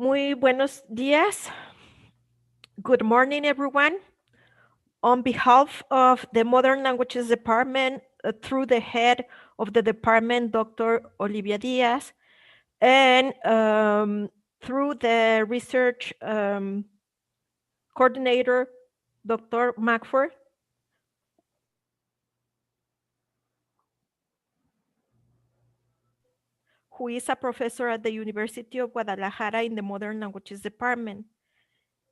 Muy buenos días. Good morning, everyone. On behalf of the Modern Languages Department, through the head of the department, Dr. Olivia Diaz, and through the research coordinator, Dr. Macford, who is a professor at the University of Guadalajara in the Modern Languages Department.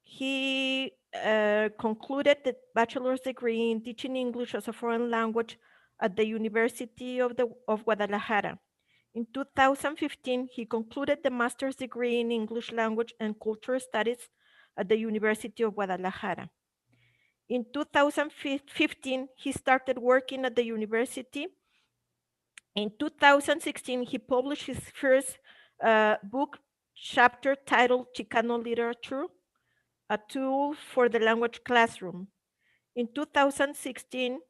He concluded the bachelor's degree in teaching English as a foreign language at the University of Guadalajara. In 2015, he concluded the master's degree in English language and cultural studies at the University of Guadalajara. In 2015, he started working at the university. In 2016, he published his first book chapter titled Chicano Literature, a tool for the language classroom. In 2016,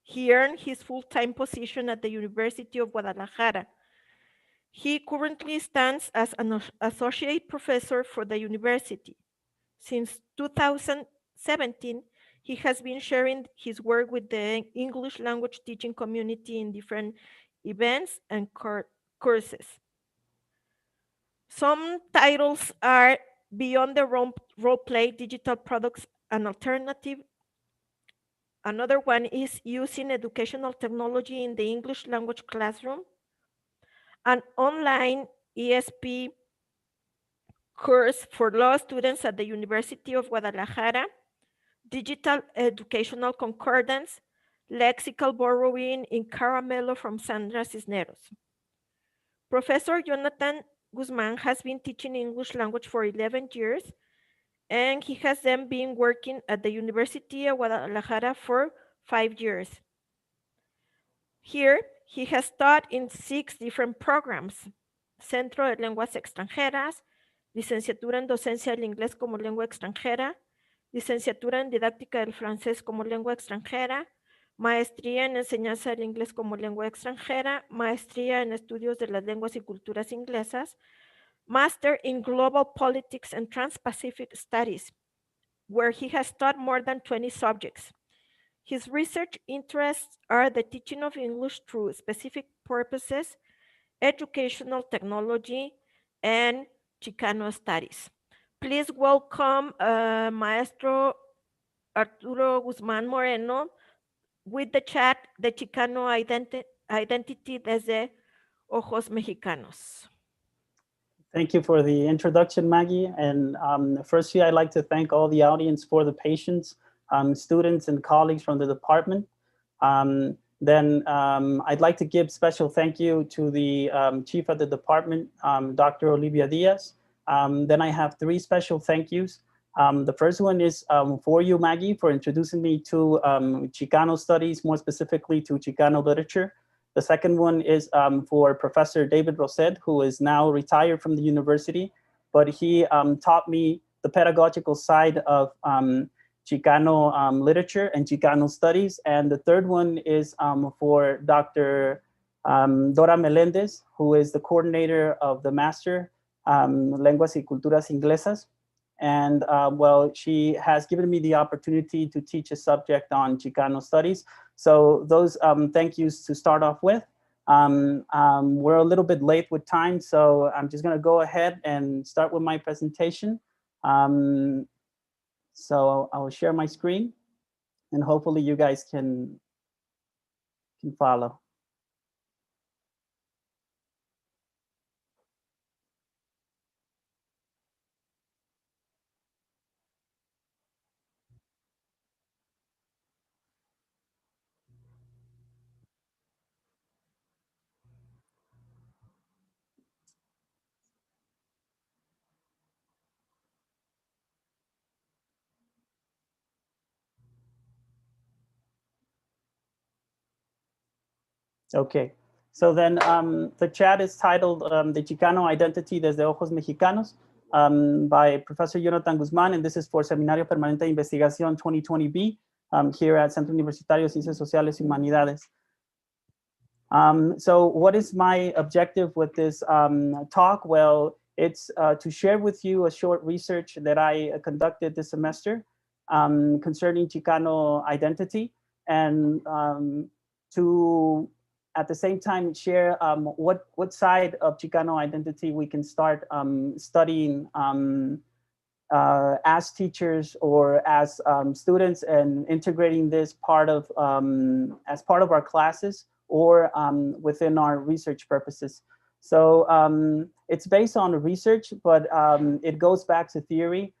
he earned his full-time position at the University of Guadalajara. He currently stands as an associate professor for the university. Since 2017, he has been sharing his work with the English language teaching community in different events and courses. Some titles are Beyond the Role Play Digital Products, an Alternative. Another one is Using Educational Technology in the English Language Classroom, an online ESP course for law students at the University of Guadalajara, Digital Educational Concordance, Lexical Borrowing in Caramelo from Sandra Cisneros. Professor Jonathan Guzman has been teaching English language for 11 years, and he has then been working at the University of Guadalajara for 5 years. Here, he has taught in 6 different programs: Centro de Lenguas Extranjeras, Licenciatura en Docencia del Inglés como Lengua Extranjera, Licenciatura en Didáctica del Francés como Lengua Extranjera, Maestría en Enseñanza del Inglés como Lengua Extranjera, Maestría en Estudios de las Lenguas y Culturas Inglesas, Master in Global Politics and Trans-Pacific Studies, where he has taught more than 20 subjects. His research interests are the teaching of English through specific purposes, educational technology, and Chicano studies. Please welcome Maestro Arturo Guzmán Moreno with the chat, the Chicano identity desde Ojos Mexicanos. Thank you for the introduction, Maggie. And firstly, I'd like to thank all the audience for the patience, students and colleagues from the department. Then I'd like to give special thank you to the chief of the department, Dr. Olivia Diaz. Then I have 3 special thank yous. The first one is for you, Maggie, for introducing me to Chicano studies, more specifically to Chicano literature. The second one is for Professor David Roset, who is now retired from the university, but he taught me the pedagogical side of Chicano literature and Chicano studies. And the third one is for Dr. Dora Melendez, who is the coordinator of the Master Lenguas y Culturas Inglesas. And well, she has given me the opportunity to teach a subject on Chicano studies. So those thank yous to start off with. We're a little bit late with time, so I'm just gonna go ahead and start with my presentation. So I will share my screen and hopefully you guys can follow. Okay, so then the chat is titled The Chicano Identity desde Ojos Mexicanos by Professor Jonathan Guzman, and this is for Seminario Permanente Investigación 2020B here at Centro Universitario de Ciencias Sociales y Humanidades. So what is my objective with this talk? Well, It's to share with you a short research that I conducted this semester concerning Chicano identity, and to at the same time share what side of Chicano identity we can start studying as teachers or as students, and integrating this part of as part of our classes or within our research purposes. So it's based on research, but it goes back to theory,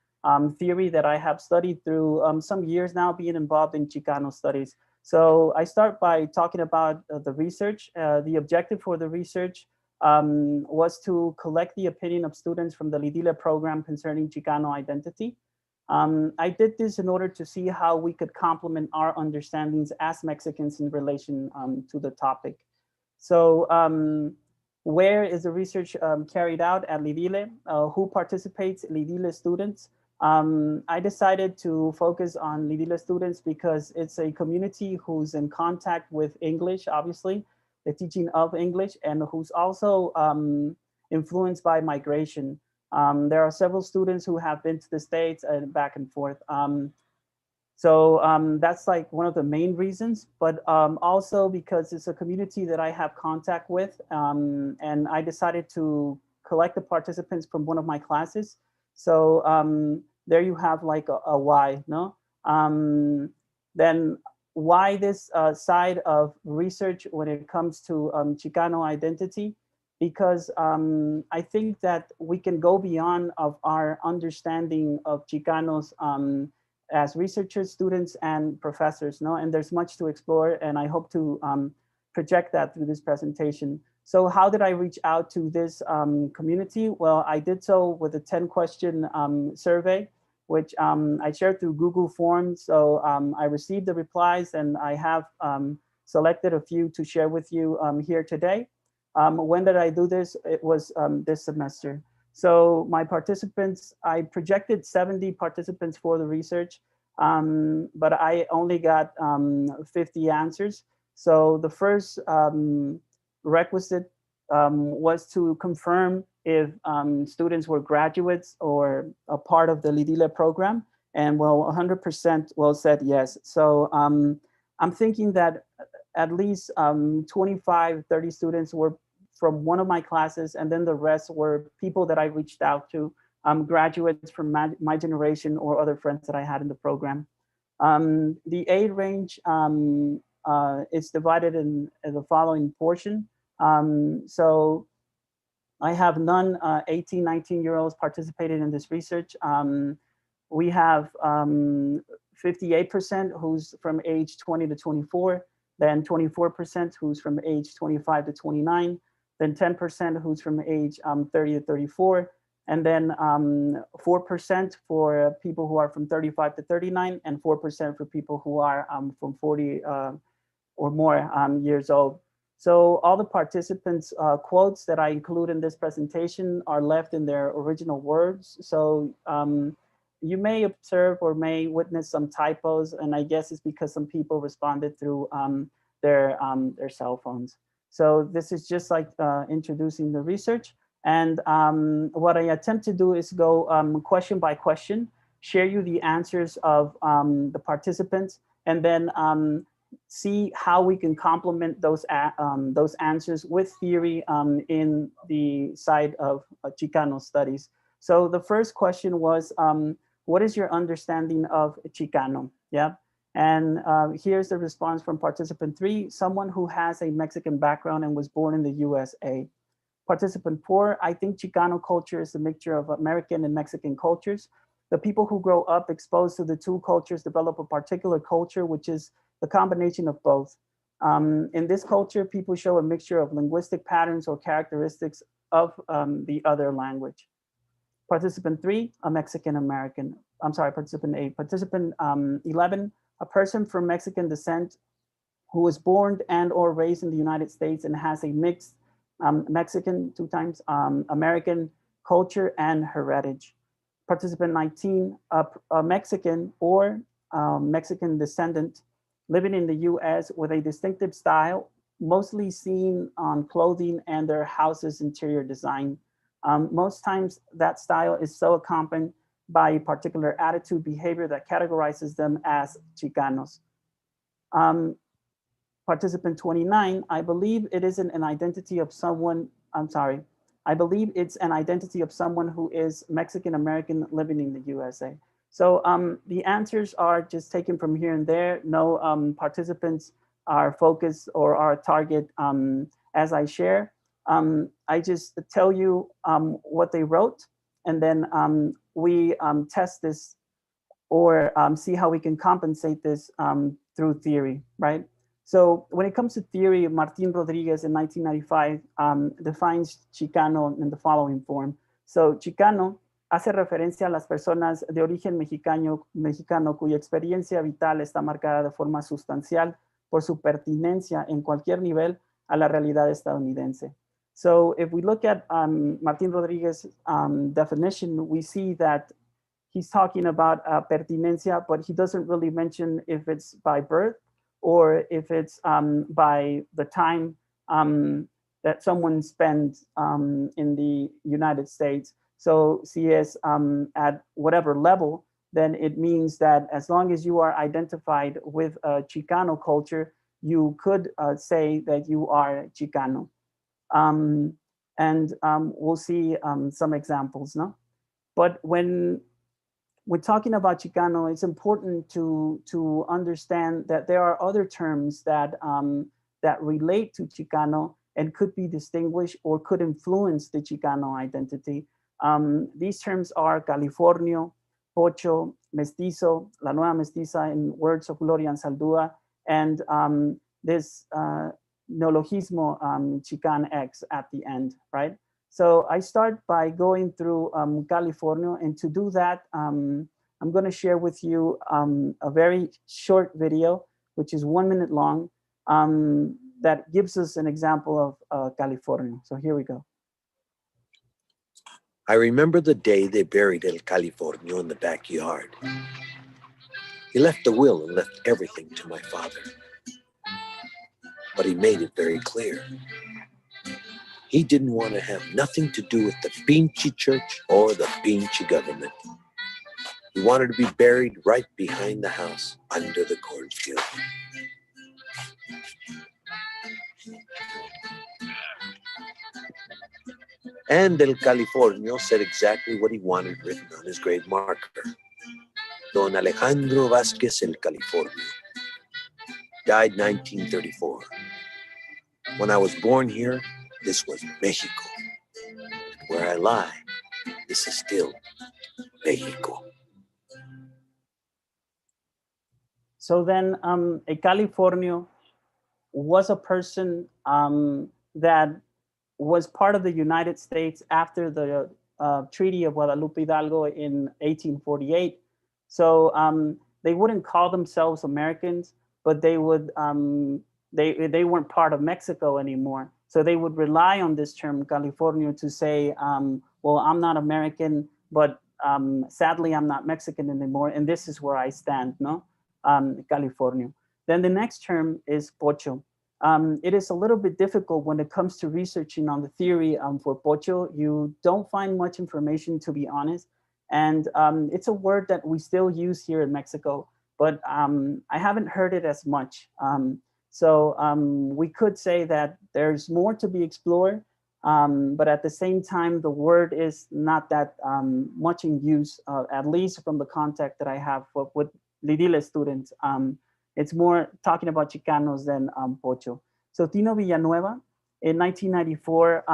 theory that I have studied through some years now being involved in Chicano studies. So I start by talking about the research. The objective for the research was to collect the opinion of students from the Lidile program concerning Chicano identity. I did this in order to see how we could complement our understandings as Mexicans in relation to the topic. So where is the research carried out at Lidile? Who participates? Lidile students. I decided to focus on Lidile students because it's a community who's in contact with English, obviously, the teaching of English, and who's also influenced by migration. There are several students who have been to the States and back and forth. So that's like one of the main reasons, but also because it's a community that I have contact with, and I decided to collect the participants from one of my classes. So there you have like a why, no? Then why this side of research when it comes to Chicano identity? Because I think that we can go beyond of our understanding of Chicanos as researchers, students, and professors, no? And there's much to explore, and I hope to project that through this presentation. So how did I reach out to this community? Well, I did so with a 10-question survey, which I shared through Google Forms. So I received the replies, and I have selected a few to share with you here today. When did I do this? It was this semester. So my participants, I projected 70 participants for the research, but I only got 50 answers. So the first requisite was to confirm if students were graduates or a part of the Lidile program. And well, 100% well said yes. So I'm thinking that at least 25, 30 students were from one of my classes, and then the rest were people that I reached out to, graduates from my generation or other friends that I had in the program. The age range is divided in the following portion. So I have none 18, 19-year-olds participated in this research. We have 58% who's from age 20 to 24, then 24% who's from age 25 to 29, then 10% who's from age 30 to 34, and then 4% for people who are from 35 to 39, and 4% for people who are from 40 or more years old. So all the participants' quotes that I include in this presentation are left in their original words. So you may observe or may witness some typos, and I guess it's because some people responded through their cell phones. So this is just like introducing the research. And what I attempt to do is go question by question, share you the answers of the participants, and then see how we can complement those answers with theory in the side of Chicano studies. So the first question was, what is your understanding of Chicano? Yeah. And here's the response from participant 3, someone who has a Mexican background and was born in the USA. Participant 4, I think Chicano culture is a mixture of American and Mexican cultures. The people who grow up exposed to the two cultures develop a particular culture, which is the combination of both. In this culture, people show a mixture of linguistic patterns or characteristics of the other language. Participant 3, a Mexican American. I'm sorry, participant 8. Participant 11, a person from Mexican descent who was born and or raised in the United States and has a mixed Mexican, 2 times, American culture and heritage. Participant 19, a Mexican or Mexican descendant living in the US with a distinctive style, mostly seen on clothing and their house's interior design. Most times that style is so accompanied by a particular attitude, behavior that categorizes them as Chicanos. Participant 29, I believe it isn't an identity of someone, I believe it's an identity of someone who is Mexican-American living in the USA. So the answers are just taken from here and there. No participants are focused or are target as I share. I just tell you what they wrote, and then we test this or see how we can compensate this through theory, right? So when it comes to theory, Martín Rodríguez in 1995 defines Chicano in the following form. So Chicano hace referencia a las personas de origen mexicano cuya experiencia vital está marcada de forma sustancial por su pertinencia en cualquier nivel a la realidad estadounidense. So if we look at Martín Rodríguez's definition, we see that he's talking about pertinencia, but he doesn't really mention if it's by birth or if it's by the time that someone spends in the United States. So si es at whatever level, then it means that as long as you are identified with a Chicano culture, you could say that you are Chicano. We'll see some examples, no? But when we're talking about Chicano, it's important to understand that there are other terms that, that relate to Chicano and could be distinguished or could influence the Chicano identity. These terms are Californio, Pocho, Mestizo, La Nueva Mestiza in words of Gloria Anzaldúa, and this neologismo Chican X at the end, right? So I start by going through California, and to do that, I'm going to share with you a very short video, which is 1 minute long, that gives us an example of California. So here we go. I remember the day they buried El Californio in the backyard. He left the will and left everything to my father. But he made it very clear. He didn't want to have nothing to do with the Pinche church or the Pinche government. He wanted to be buried right behind the house under the cornfield. And El Californio said exactly what he wanted written on his grave marker. Don Alejandro Vázquez El Californio. Died 1934. When I was born here, this was Mexico. Where I lie, this is still Mexico. So then a Californio was a person that was part of the United States after the Treaty of Guadalupe Hidalgo in 1848. So they wouldn't call themselves Americans, but they would they weren't part of Mexico anymore. So they would rely on this term California to say, well, I'm not American, but sadly I'm not Mexican anymore, and this is where I stand, no? California. Then the next term is Pocho. It is a little bit difficult when it comes to researching on the theory for Pocho. You don't find much information, to be honest. And it's a word that we still use here in Mexico, but I haven't heard it as much. So we could say that there's more to be explored, but at the same time, the word is not that much in use, at least from the contact that I have with Lidile students. It's more talking about Chicanos than Pocho. So Tino Villanueva in 1994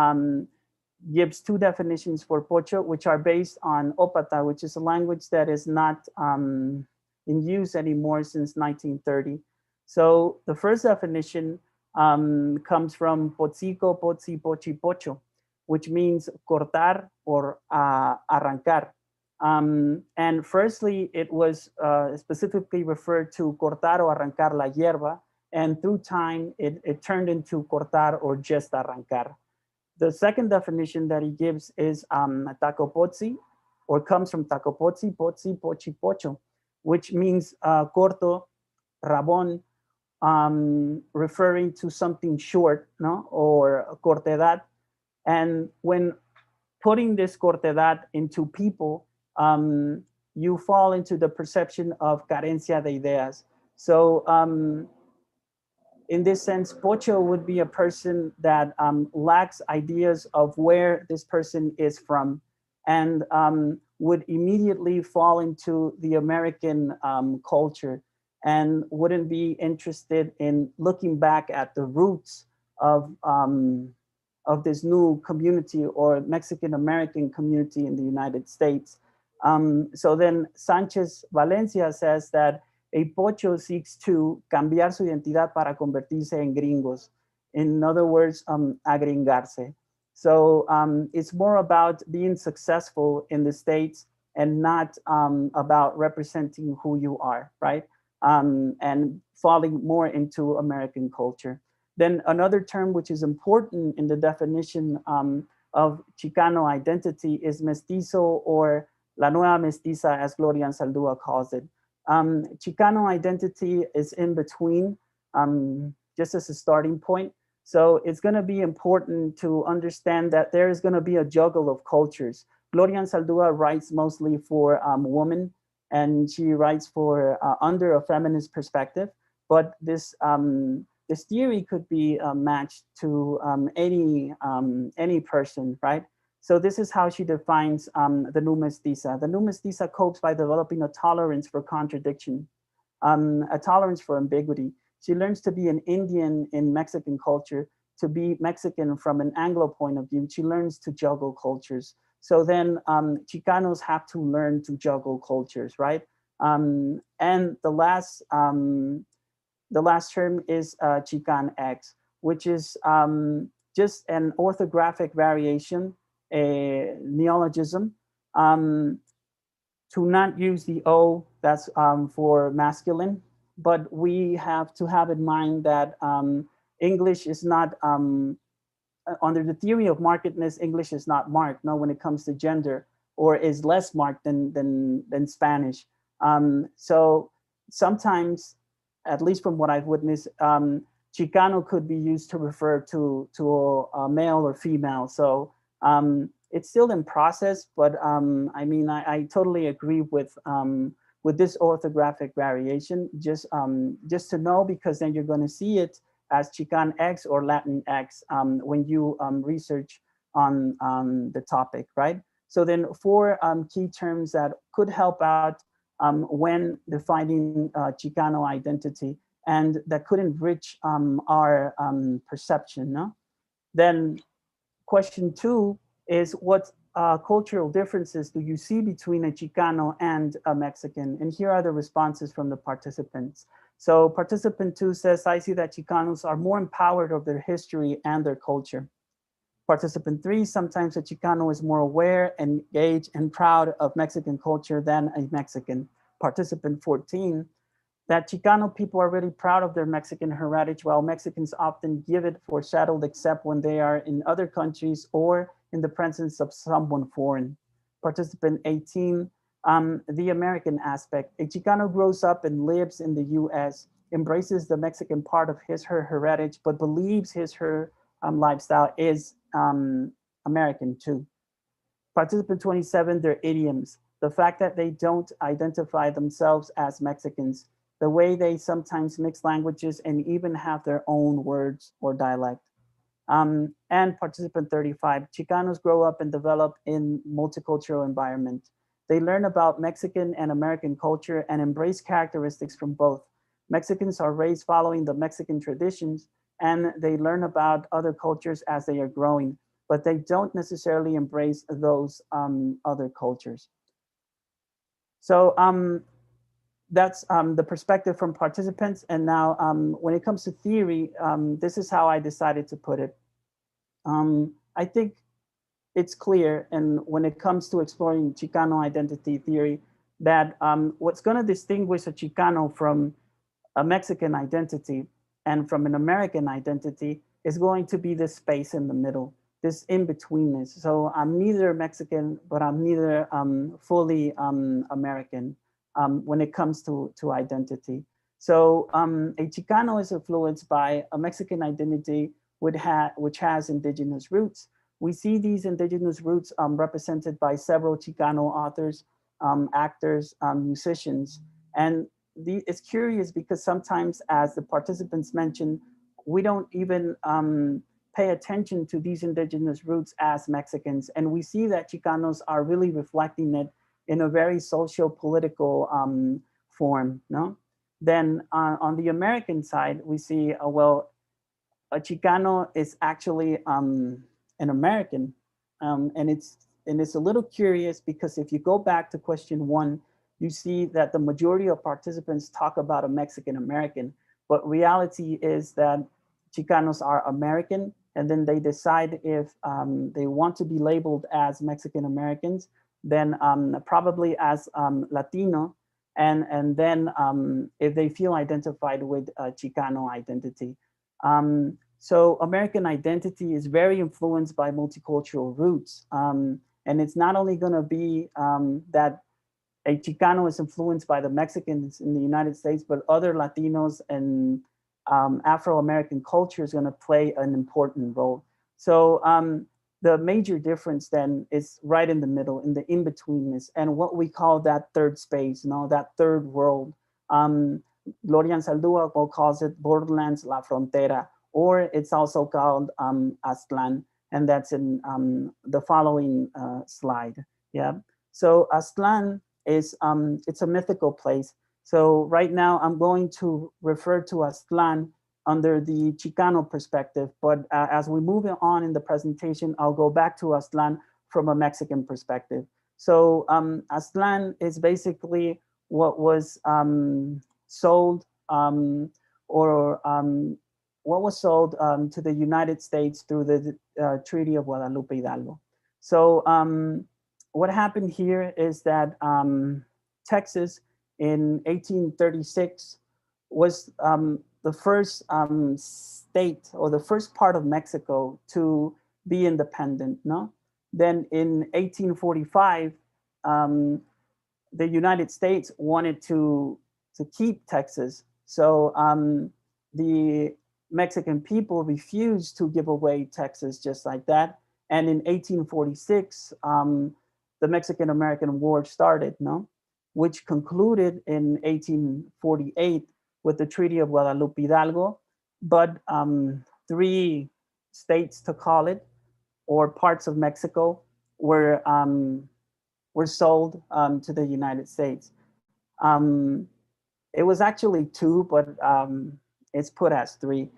gives two definitions for Pocho, which are based on Opata, which is a language that is not in use anymore since 1930. So the first definition comes from Potzico, Potzi, Pochi, Pocho, which means cortar or arrancar. And firstly, it was specifically referred to cortar o arrancar la hierba, and through time, it turned into cortar or just arrancar. The second definition that he gives is tacopotzi, or comes from tacopotzi, potzi, pochi, pocho, which means corto, rabón, referring to something short, no, or cortedad. And when putting this cortedad into people, you fall into the perception of carencia de ideas. So in this sense, pocho would be a person that lacks ideas of where this person is from, and would immediately fall into the American culture and wouldn't be interested in looking back at the roots of this new community or Mexican American community in the United States. So then Sanchez Valencia says that a pocho seeks to cambiar su identidad para convertirse en gringos. In other words, agringarse. So it's more about being successful in the States and not about representing who you are, right? And falling more into American culture. Then another term which is important in the definition of Chicano identity is mestizo, or la nueva mestiza, as Gloria Anzaldúa calls it. Chicano identity is in between, just as a starting point. So it's going to be important to understand that there is going to be a juggle of cultures. Gloria Anzaldúa writes mostly for women, and she writes for under a feminist perspective. But this this theory could be matched to any person, right? So this is how she defines the new mestiza. The new mestiza copes by developing a tolerance for contradiction, a tolerance for ambiguity. She learns to be an Indian in Mexican culture, to be Mexican from an Anglo point of view. She learns to juggle cultures. So then Chicanos have to learn to juggle cultures, right? And the last term is Chican X, which is just an orthographic variation, a neologism, to not use the O, that's for masculine, but we have to have in mind that English is not, under the theory of markedness, English is not marked, no, when it comes to gender, or is less marked than Spanish. So sometimes, at least from what I've witnessed, Chicano could be used to refer to a male or female. So it's still in process, but I mean, I totally agree with this orthographic variation, just to know, because then you're going to see it as Chican X or Latin X when you research on the topic, right? So then 4 key terms that could help out when defining Chicano identity, and that could enrich our perception. No? Then question 2 is, what cultural differences do you see between a Chicano and a Mexican? And here are the responses from the participants. So participant 2 says, I see that Chicanos are more empowered of their history and their culture. Participant 3, sometimes a Chicano is more aware, engaged, and proud of Mexican culture than a Mexican. Participant 14, that Chicano people are really proud of their Mexican heritage, while Mexicans often give it foreshadowed except when they are in other countries or in the presence of someone foreign. Participant 18, the American aspect. A Chicano grows up and lives in the US, embraces the Mexican part of her heritage, but believes her lifestyle is American too. Participant 27, their idioms. The fact that they don't identify themselves as Mexicans, the way they sometimes mix languages and even have their own words or dialect. And participant 35, Chicanos grow up and develop in multicultural environment. They learn about Mexican and American culture and embrace characteristics from both. Mexicans are raised following the Mexican traditions, and they learn about other cultures as they are growing, but they don't necessarily embrace those other cultures. So that's the perspective from participants. And now when it comes to theory, this is how I decided to put it. I think it's clear, and when it comes to exploring Chicano identity theory, that what's going to distinguish a Chicano from a Mexican identity and from an American identity is going to be this space in the middle, this in-betweenness. So I'm neither Mexican, but I'm neither fully American when it comes to identity. So a Chicano is influenced by a Mexican identity which has indigenous roots, we see these indigenous roots represented by several Chicano authors, actors, musicians. And it's curious because sometimes, as the participants mentioned, we don't even pay attention to these indigenous roots as Mexicans. And we see that Chicanos are really reflecting it in a very socio-political form, no? Then on the American side, we see, well, a Chicano is actually an American. And it's a little curious because if you go back to question 1, you see that the majority of participants talk about a Mexican American, but reality is that Chicanos are American, and then they decide if they want to be labeled as Mexican Americans, then probably as Latino, and then if they feel identified with Chicano identity. So American identity is very influenced by multicultural roots. And it's not only gonna be that a Chicano is influenced by the Mexicans in the United States, but other Latinos and Afro-American culture is gonna play an important role. So the major difference then is right in the middle, in the in-betweenness, and what we call that third space, you know, that third world. Gloria Anzaldúa calls it Borderlands La Frontera, or it's also called Aztlán, and that's in the following slide. Yeah. So Aztlán is it's a mythical place. So right now I'm going to refer to Aztlán under the Chicano perspective, but as we move on in the presentation, I'll go back to Aztlán from a Mexican perspective. So Aztlán is basically what was sold what was sold to the United States through the Treaty of Guadalupe Hidalgo. So what happened here is that Texas in 1836 was the first state or the first part of Mexico to be independent, no? Then in 1845, the United States wanted to keep Texas. So the Mexican people refused to give away Texas just like that. And in 1846, the Mexican-American War started, no? Which concluded in 1848 with the Treaty of Guadalupe Hidalgo, but 3 states, to call it, or parts of Mexico were sold to the United States. It was actually 2, but it's put as 3.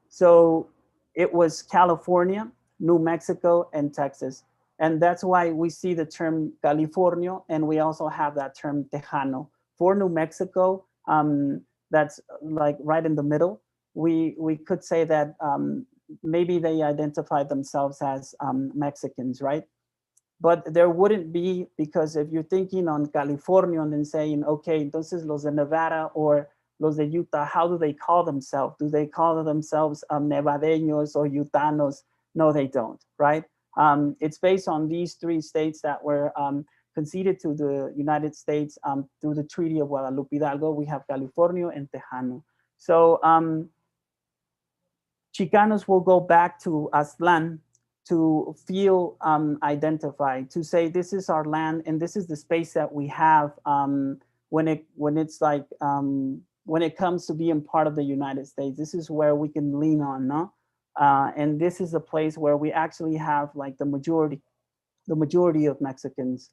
So it was California, New Mexico, and Texas. And that's why we see the term Californio, and we also have that term Tejano. For New Mexico, that's like right in the middle. We could say that maybe they identify themselves as Mexicans, right? But there wouldn't be, because if you're thinking on California and then saying, okay, entonces los de Nevada or los de Utah, how do they call themselves? Do they call themselves Nevadeños or Utanos? No, they don't, right? It's based on these 3 states that were conceded to the United States through the Treaty of Guadalupe Hidalgo. We have California and Tejano. So Chicanos will go back to Aztlán to feel identified, to say this is our land and this is the space that we have when it comes to being part of the United States. This is where we can lean on, no? And this is a place where we actually have like the majority of Mexicans.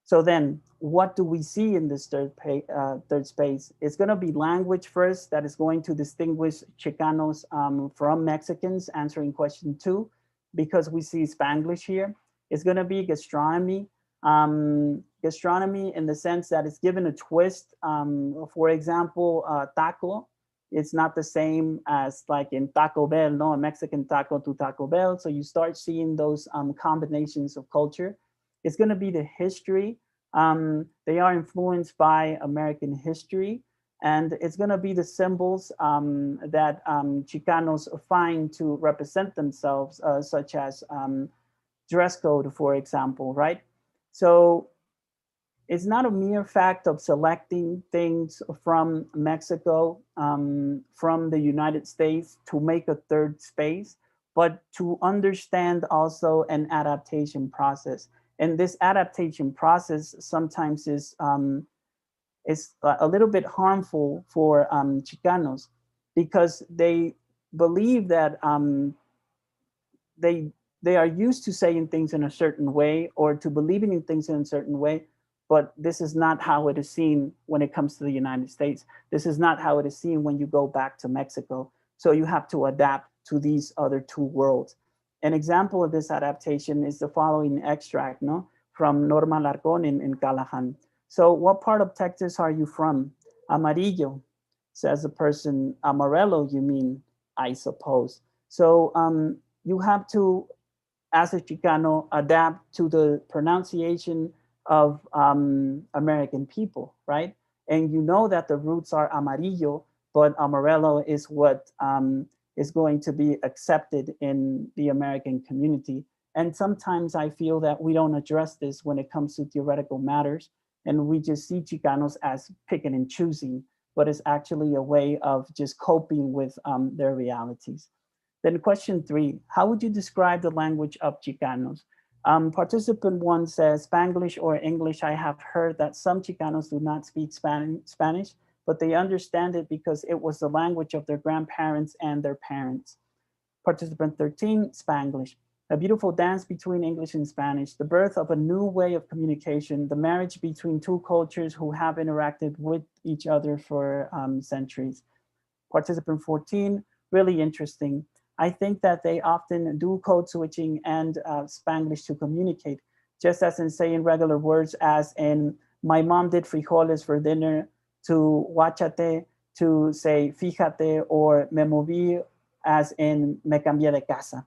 So then what do we see in this third space? It's going to be language first that is going to distinguish Chicanos from Mexicans, answering question 2, because we see Spanglish here. It's going to be gastronomy. Gastronomy in the sense that it's given a twist. For example, taco. It's not the same as like in Taco Bell, no, a Mexican taco to Taco Bell. So you start seeing those combinations of culture. It's going to be the history. They are influenced by American history. And it's going to be the symbols that Chicanos find to represent themselves, such as dress code, for example, right? So it's not a mere fact of selecting things from Mexico, from the United States to make a third space, but to understand also an adaptation process. And this adaptation process sometimes is a little bit harmful for Chicanos, because they believe that they are used to saying things in a certain way or to believing in things in a certain way, but this is not how it is seen when it comes to the United States. This is not how it is seen when you go back to Mexico. So you have to adapt to these other two worlds. An example of this adaptation is the following extract, no, from Norma Larcón in Callahan. So what part of Texas are you from? Amarillo, says the person. Amarello, you mean, I suppose. So you have to, as a Chicano, adapt to the pronunciation of American people, right? And you know that the roots are Amarillo, but Amarello is what is going to be accepted in the American community. And sometimes I feel that we don't address this when it comes to theoretical matters, and we just see Chicanos as picking and choosing, but it's actually a way of just coping with their realities. Then question 3, how would you describe the language of Chicanos? Participant 1 says, Spanglish or English. I have heard that some Chicanos do not speak Spanish, but they understand it because it was the language of their grandparents and their parents. Participant 13, Spanglish. A beautiful dance between English and Spanish, the birth of a new way of communication, the marriage between two cultures who have interacted with each other for centuries. Participant 14, really interesting. I think that they often do code switching and Spanglish to communicate, just as in saying regular words as in, my mom did frijoles for dinner, to guachate, to say fíjate, or me moví, as in me cambié de casa.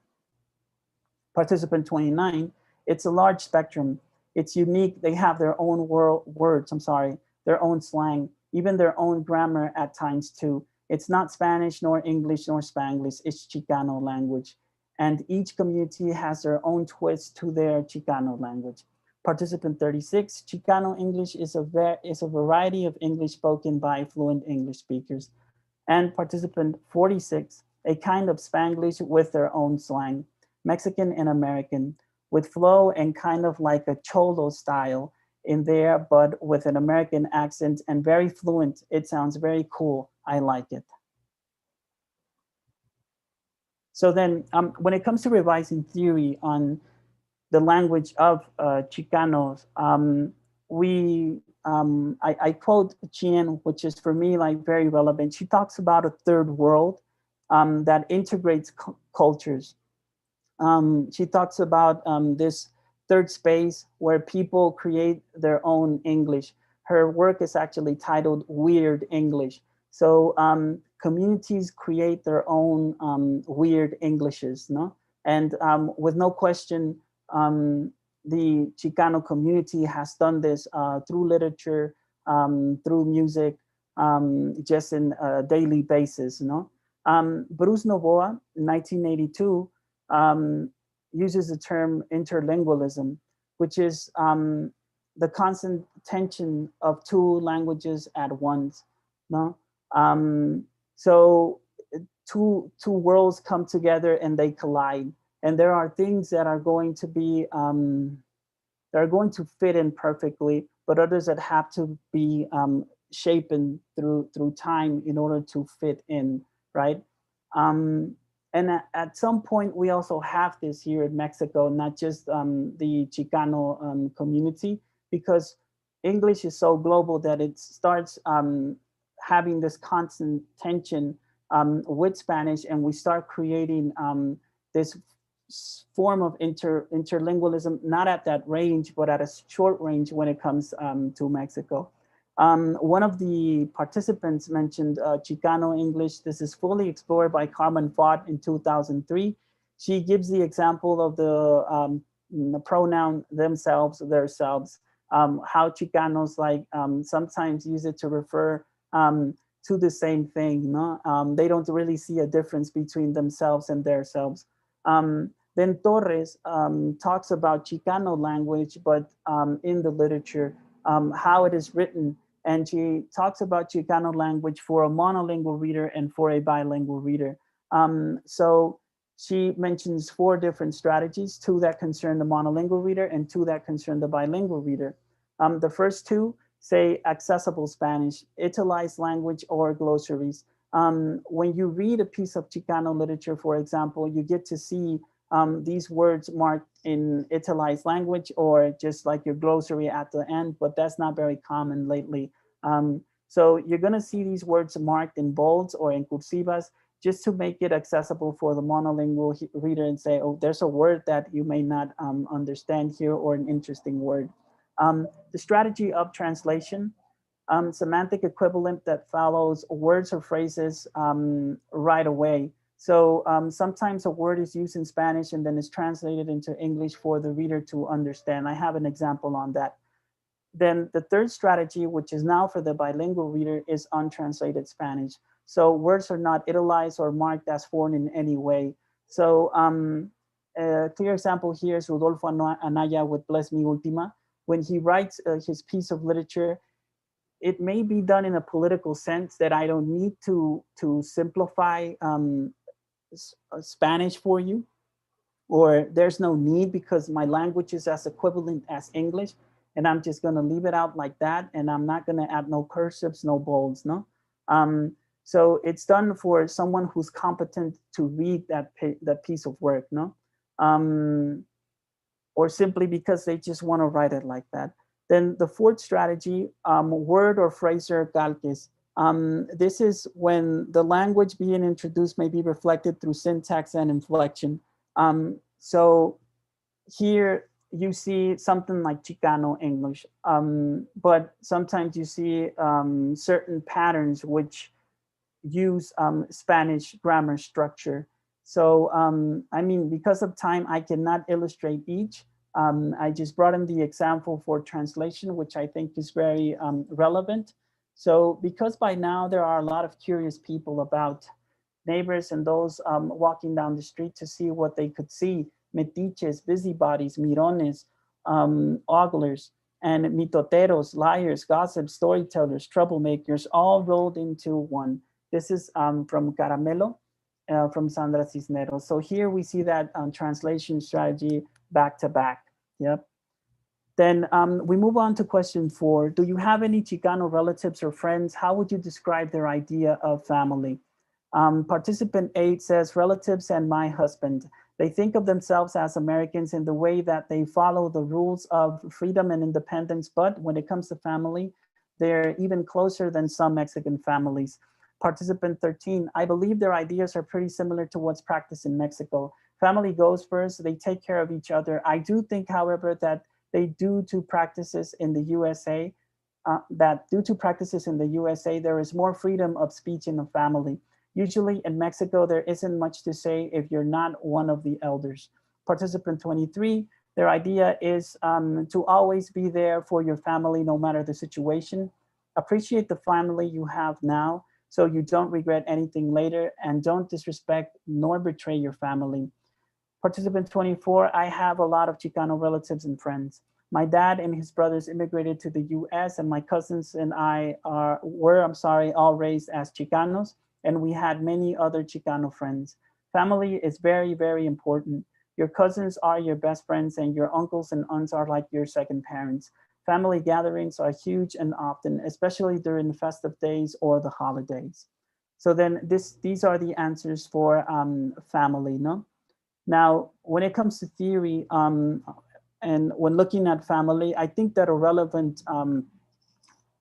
Participant 29, it's a large spectrum. It's unique. They have their own words, their own slang, even their own grammar at times too. It's not Spanish, nor English, nor Spanglish. It's Chicano language. And each community has their own twist to their Chicano language. Participant 36, Chicano English is a variety of English spoken by fluent English speakers. And participant 46, a kind of Spanglish with their own slang, Mexican and American, with flow and kind of like a cholo style in there, but with an American accent and very fluent. It sounds very cool. I like it. So then when it comes to revising theory on the language of Chicanos, I quote Chien, which is for me like very relevant. She talks about a third world that integrates cultures. She talks about this third space where people create their own English. Her work is actually titled Weird English. So communities create their own weird Englishes, no? And with no question, the Chicano community has done this through literature, through music, just in a daily basis, no? Bruce Novoa, in 1982, uses the term interlingualism, which is the constant tension of two languages at once, no? So two worlds come together and they collide. And there are things that are going to be, that are going to fit in perfectly, but others that have to be shapen through time in order to fit in, right? And at some point, we also have this here in Mexico, not just the Chicano community, because English is so global that it starts having this constant tension with Spanish, and we start creating this form of interlingualism, not at that range, but at a short range when it comes to Mexico. One of the participants mentioned Chicano English. This is fully explored by Carmen Fott in 2003. She gives the example of the pronoun themselves, theirselves, how Chicanos like sometimes use it to refer to the same thing. No? They don't really see a difference between themselves and theirselves. Then Torres talks about Chicano language, but in the literature, how it is written. And she talks about Chicano language for a monolingual reader and for a bilingual reader. So she mentions 4 different strategies, 2 that concern the monolingual reader and 2 that concern the bilingual reader. The first 2 say accessible Spanish, Italicized language, or glossaries. When you read a piece of Chicano literature, for example, you get to see these words marked in Italicized language or just like your glossary at the end, but that's not very common lately. So you're going to see these words marked in bolds or in cursivas just to make it accessible for the monolingual reader and say, oh, there's a word that you may not understand here or an interesting word. The strategy of translation, semantic equivalent that follows words or phrases right away. So sometimes a word is used in Spanish and then is translated into English for the reader to understand. I have an example on that. Then the third strategy, which is now for the bilingual reader, is untranslated Spanish. So words are not italicized or marked as foreign in any way. So a clear example here is Rodolfo Anaya with Bless Mi Ultima. When he writes his piece of literature, it may be done in a political sense that I don't need to simplify Spanish for you, or there's no need because my language is as equivalent as English, and I'm just going to leave it out like that, and I'm not going to add no cursives, no bolds, no. So it's done for someone who's competent to read that piece of work, no, or simply because they just want to write it like that. Then the fourth strategy, word or phraser calques. This is when the language being introduced may be reflected through syntax and inflection. So here you see something like Chicano English, but sometimes you see certain patterns which use Spanish grammar structure. So, I mean, because of time, I cannot illustrate each. I just brought in the example for translation, which I think is very relevant. So because by now there are a lot of curious people about neighbors and those walking down the street to see what they could see, metiches, busybodies, mirones, oglers, and mitoteros, liars, gossips, storytellers, troublemakers, all rolled into one. This is from Caramelo, from Sandra Cisneros. So here we see that translation strategy back to back. Yep. Then we move on to question 4. Do you have any Chicano relatives or friends? How would you describe their idea of family? Participant 8 says, relatives and my husband. They think of themselves as Americans in the way that they follow the rules of freedom and independence, but when it comes to family, they're even closer than some Mexican families. Participant 13, I believe their ideas are pretty similar to what's practiced in Mexico. Family goes first, they take care of each other. I do think, however, that they due to practices in the USA, there is more freedom of speech in a family. Usually in Mexico, there isn't much to say if you're not one of the elders. Participant 23, their idea is to always be there for your family, no matter the situation. Appreciate the family you have now so you don't regret anything later, and don't disrespect nor betray your family. Participant 24, I have a lot of Chicano relatives and friends. My dad and his brothers immigrated to the US, and my cousins and I were all raised as Chicanos, and we had many other Chicano friends. Family is very, very important. Your cousins are your best friends, and your uncles and aunts are like your second parents. Family gatherings are huge and often, especially during the festive days or the holidays. So then these are the answers for family, no? Now, when it comes to theory, and when looking at family, I think that a relevant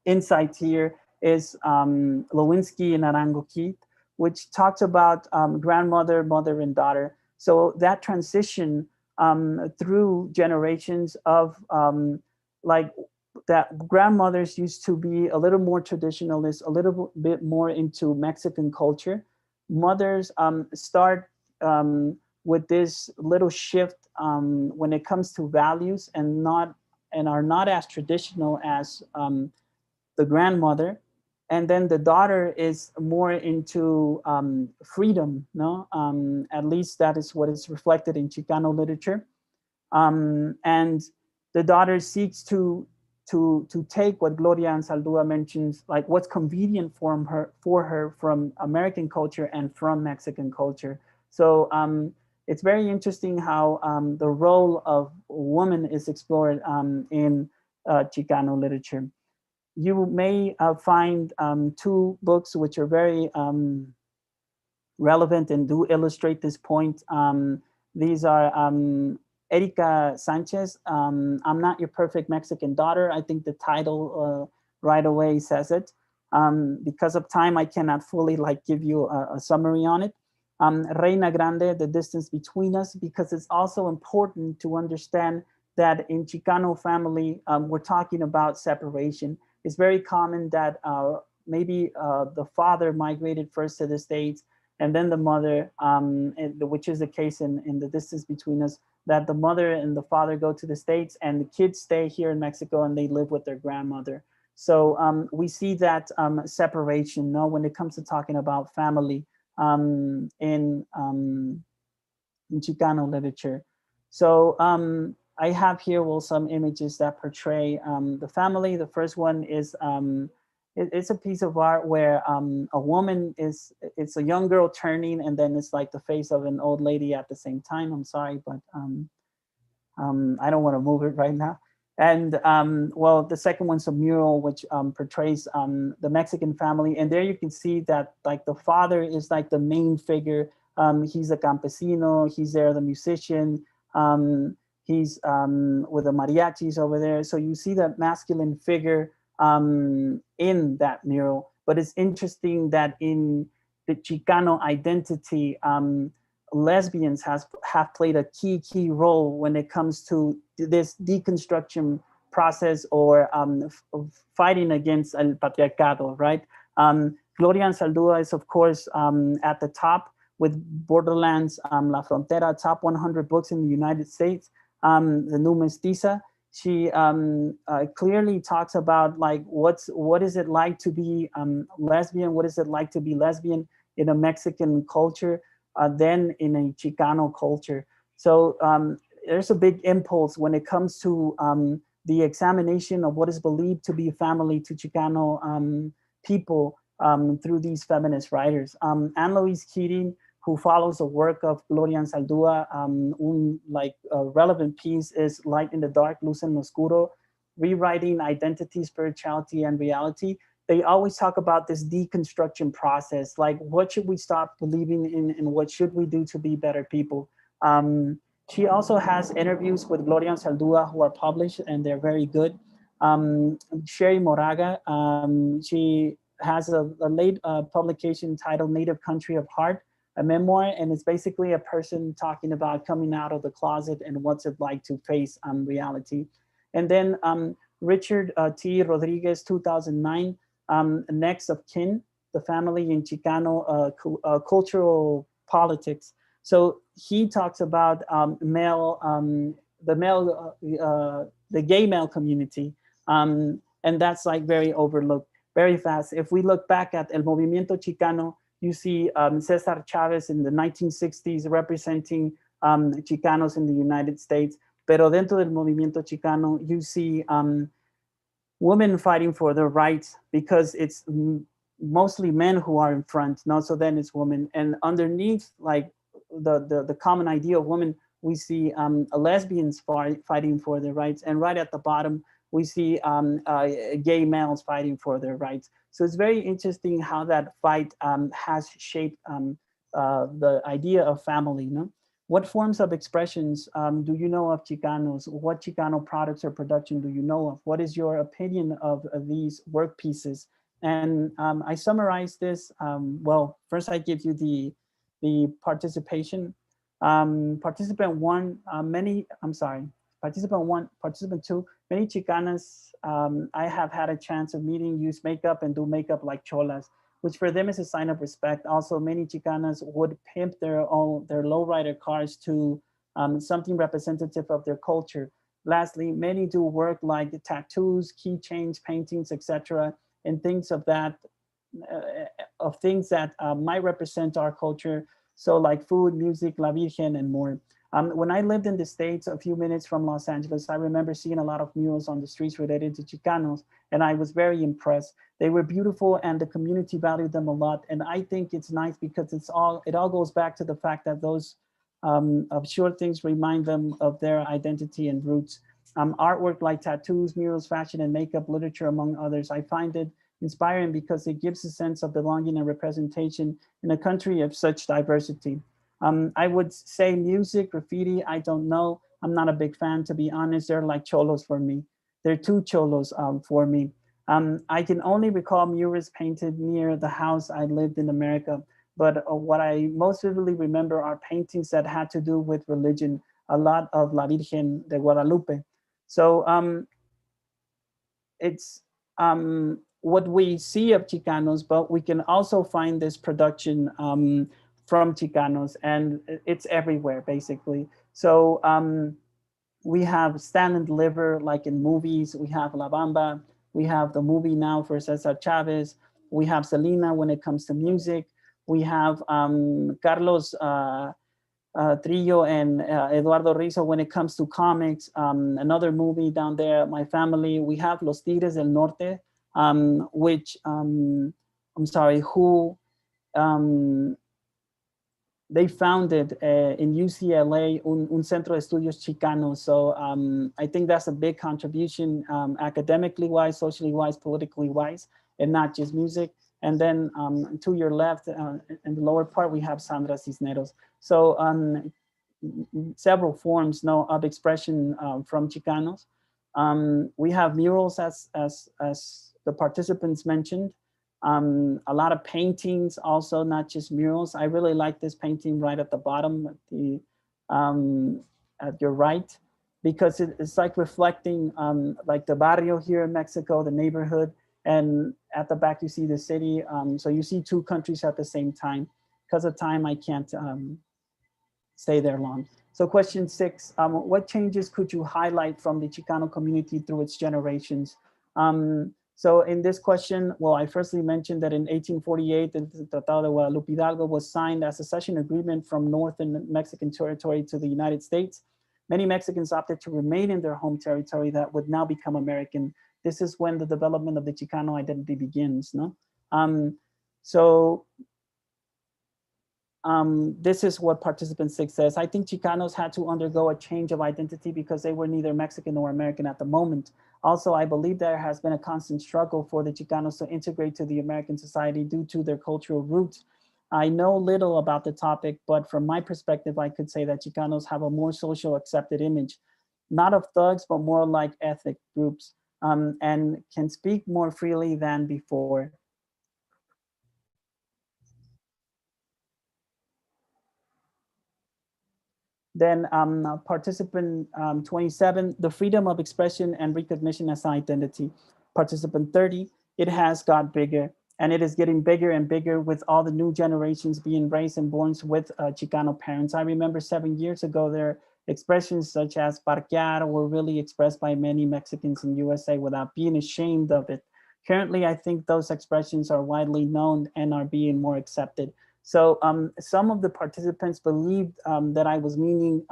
insight here is Lewinsky and Arango Keith, which talks about grandmother, mother, and daughter. So that transition through generations of like that grandmothers used to be a little more traditionalist, a little bit more into Mexican culture. Mothers start with this little shift when it comes to values and are not as traditional as the grandmother. And then the daughter is more into freedom, no? At least that is what is reflected in Chicano literature. And the daughter seeks to take what Gloria Anzaldúa mentions, like what's convenient for her from American culture and from Mexican culture. So it's very interesting how the role of woman is explored in Chicano literature. You may find two books which are very relevant and do illustrate this point. These are Erika Sanchez, I'm Not Your Perfect Mexican Daughter. I think the title right away says it. Because of time, I cannot fully give you a summary on it. Reina Grande, The Distance Between Us, because it's also important to understand that in Chicano family, we're talking about separation. It's very common that maybe the father migrated first to the States and then the mother, which is the case in The Distance Between Us, that the mother and the father go to the States and the kids stay here in Mexico and they live with their grandmother. So we see that separation, when it comes to talking about family in Chicano literature. So I have here some images that portray the family. The first one is it's a piece of art where a woman it's a young girl turning, and then it's like the face of an old lady at the same time. I'm sorry, but I don't want to move it right now. And well, the second one's a mural which portrays the Mexican family, and there you can see that the father is the main figure. He's a campesino. He's there, the musician. He's with the mariachis over there. So you see that masculine figure in that mural. But it's interesting that in the Chicano identity, lesbians have played a key role when it comes to this deconstruction process or fighting against el patriarcado, right? Gloria Anzaldúa is, of course, at the top with Borderlands, La Frontera, top 100 books in the United States. The New Mestiza, she clearly talks about what is it like to be lesbian, what is it like to be lesbian in a Mexican culture, then in a Chicano culture. So there's a big impulse when it comes to the examination of what is believed to be family to Chicano people through these feminist writers. Anne-Louise Keating, who follows the work of Gloria Anzaldúa, a relevant piece is Light in the Dark, Luz en lo Oscuro, rewriting identity, spirituality, and reality. They always talk about this deconstruction process, what should we stop believing in and what should we do to be better people. She also has interviews with Gloria Anzaldúa who are published, and they're very good. Sherry Moraga, she has a late publication titled Native Country of Heart, a memoir, and it's basically a person talking about coming out of the closet and what's it like to face reality. And then Richard T. Rodriguez, 2009, Next of Kin, the family in Chicano cultural politics. So he talks about the gay male community, and that's very overlooked very fast. If we look back at El Movimiento Chicano, you see Cesar Chavez in the 1960s representing Chicanos in the United States. Pero dentro del Movimiento Chicano, you see women fighting for their rights because it's mostly men who are in front. So then it's women. And underneath the common idea of women, we see lesbians fighting for their rights. And right at the bottom, we see gay males fighting for their rights. So it's very interesting how that fight has shaped the idea of family. What forms of expressions do you know of Chicanos? What Chicano products or production do you know of? What is your opinion of these work pieces? And I summarize this. Well, first I give you the participation. Participant one, participant two, many Chicanas I have had a chance of meeting use makeup and do makeup like cholas, which for them is a sign of respect. Also, many Chicanas would pimp their lowrider cars to something representative of their culture. Lastly, many do work like tattoos, keychains, paintings, etc., and things of that, things that might represent our culture. So like food, music, La Virgen, and more. When I lived in the States a few minutes from Los Angeles, I remember seeing a lot of murals on the streets related to Chicanos, and I was very impressed. They were beautiful and the community valued them a lot. And I think it's nice because it all goes back to the fact that those of short things remind them of their identity and roots. Artwork like tattoos, murals, fashion, and makeup, literature, among others. I find it inspiring because it gives a sense of belonging and representation in a country of such diversity. I would say music, graffiti, I don't know. I'm not a big fan, to be honest. They're like cholos for me. They're two cholos for me. I can only recall murals painted near the house I lived in America, but what I most vividly remember are paintings that had to do with religion, a lot of La Virgen de Guadalupe. So it's what we see of Chicanos, but we can also find this production from Chicanos, and it's everywhere, basically. So we have Stand and Deliver, like in movies. We have La Bamba. We have the movie now for Cesar Chavez. We have Selena when it comes to music. We have Carlos Trillo and Eduardo Rizzo when it comes to comics. Another movie down there, My Family. We have Los Tigres del Norte, which, I'm sorry, who they founded in UCLA un Centro de Estudios Chicanos. So I think that's a big contribution academically wise, socially wise, politically wise, and not just music. And then to your left, in the lower part, we have Sandra Cisneros. So several forms of expression from Chicanos. We have murals as the participants mentioned. A lot of paintings also, not just murals. I really like this painting right at the bottom, at your right, because it's like reflecting like the barrio here in Mexico, the neighborhood, and at the back you see the city. So you see two countries at the same time. Because of time, I can't stay there long. So question 6, what changes could you highlight from the Chicano community through its generations? So in this question, well, I firstly mentioned that in 1848, the Tratado de Guadalupe Hidalgo was signed as a cession agreement from Northern Mexican territory to the United States. Many Mexicans opted to remain in their home territory that would now become American. This is when the development of the Chicano identity begins, no? This is what participant 6 says. I think Chicanos had to undergo a change of identity because they were neither Mexican nor American at the moment. Also, I believe there has been a constant struggle for the Chicanos to integrate to the American society due to their cultural roots. I know little about the topic, but from my perspective, I could say that Chicanos have a more social accepted image, not of thugs, but more like ethnic groups, and can speak more freely than before. Then participant 27, the freedom of expression and recognition as identity. Participant 30, it has got bigger, and it is getting bigger and bigger with all the new generations being raised and born with Chicano parents. I remember 7 years ago, there expressions such as parquear were really expressed by many Mexicans in USA without being ashamed of it. Currently, I think those expressions are widely known and are being more accepted. So some of the participants believed that I was meaning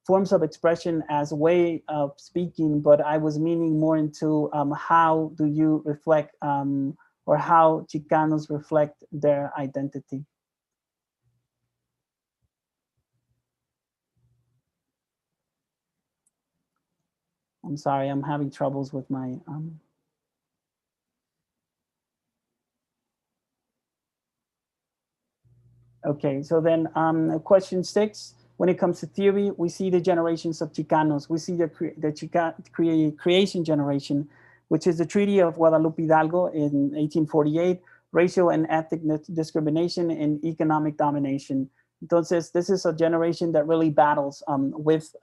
forms of expression as a way of speaking, but I was meaning more into how do you reflect or how Chicanos reflect their identity. I'm sorry, I'm having troubles with my Okay, so then question 6, when it comes to theory, we see the generations of Chicanos. We see the creation generation, which is the Treaty of Guadalupe Hidalgo in 1848, racial and ethnic discrimination and economic domination. Entonces, this is a generation that really battles with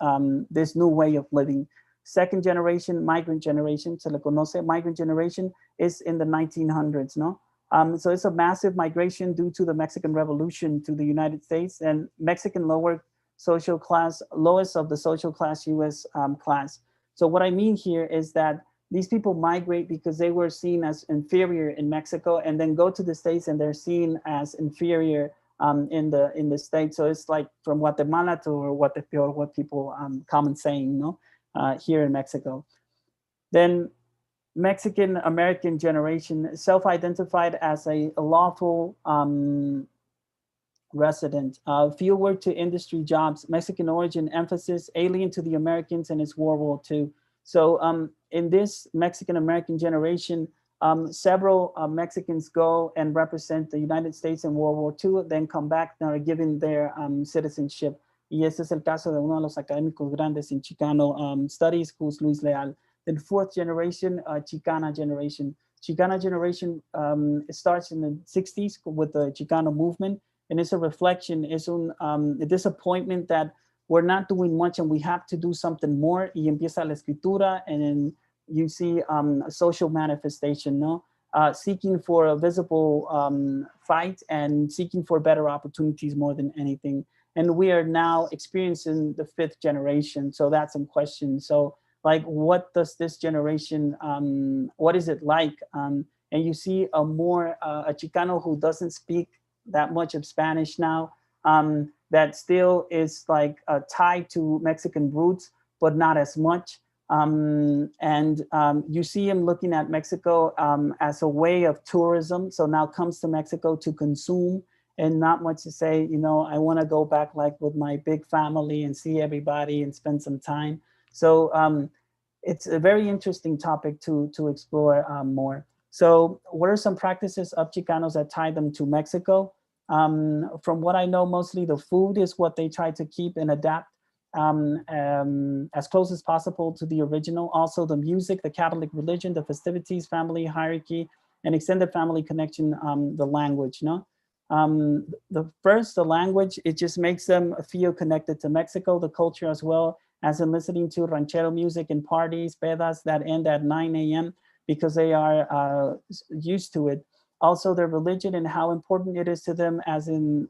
this new way of living. Second generation, migrant generation, se le conoce, migrant generation is in the 1900s, no? So it's a massive migration due to the Mexican Revolution to the United States, and Mexican lower social class, lowest of the social class US class. So what I mean here is that these people migrate because they were seen as inferior in Mexico, and then go to the States and they're seen as inferior in the States. So it's like from Guatemala to Guatepeor, what people common saying, no, here in Mexico. Then Mexican American generation self-identified as a lawful resident, field work to industry jobs, Mexican origin emphasis, alien to the Americans, and it's World War II. So in this Mexican-American generation, several Mexicans go and represent the United States in World War II, then come back and are given their citizenship. Y este es el caso de uno de los académicos grandes in Chicano studies, who's Luis Leal. Then fourth generation, Chicana generation. Chicana generation starts in the 60s with the Chicano movement, and it's a reflection, it's a disappointment that we're not doing much and we have to do something more. Y empieza la escritura, and then you see a social manifestation, no? Seeking for a visible fight and seeking for better opportunities more than anything. And we are now experiencing the fifth generation, so that's in question. So like, what does this generation, what is it like? And you see a Chicano who doesn't speak that much of Spanish now, that still is like tied to Mexican roots, but not as much. You see him looking at Mexico as a way of tourism. So now comes to Mexico to consume and not much to say, you know, I want to go back like with my big family and see everybody and spend some time. So it's a very interesting topic to explore more. So what are some practices of Chicanos that tie them to Mexico? From what I know, mostly the food is what they try to keep and adapt as close as possible to the original. Also the music, the Catholic religion, the festivities, family hierarchy, and extended family connection, the language, no? The language, it just makes them feel connected to Mexico, the culture as well, as in listening to ranchero music and parties, pedas that end at 9 a.m. because they are used to it. Also their religion and how important it is to them, as in